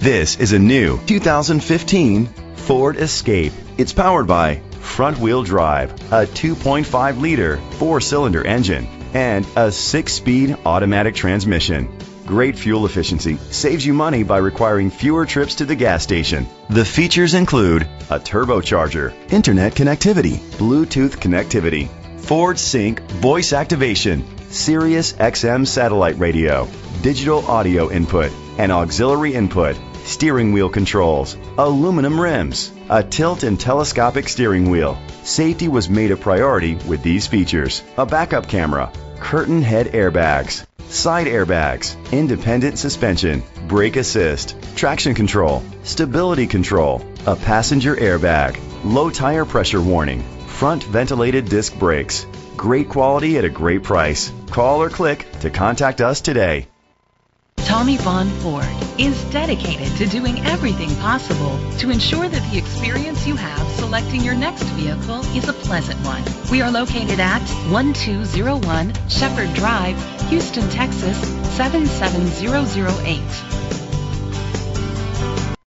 This is a new 2015 Ford Escape. It's powered by front-wheel drive, a 2.5-liter 4-cylinder engine, and a 6-speed automatic transmission. Great fuel efficiency saves you money by requiring fewer trips to the gas station. The features include a turbocharger, internet connectivity, Bluetooth connectivity, Ford Sync voice activation, Sirius XM satellite radio, digital audio input, and auxiliary input, steering wheel controls, aluminum rims, a tilt and telescopic steering wheel. Safety was made a priority with these features: a backup camera, curtain head airbags, side airbags, independent suspension, brake assist, traction control, stability control, a passenger airbag, low tire pressure warning, front ventilated disc brakes. Great quality at a great price. Call or click to contact us today. Tommy Vaughn Ford is dedicated to doing everything possible to ensure that the experience you have selecting your next vehicle is a pleasant one. We are located at 1201 Shepherd Drive, Houston, Texas 77008.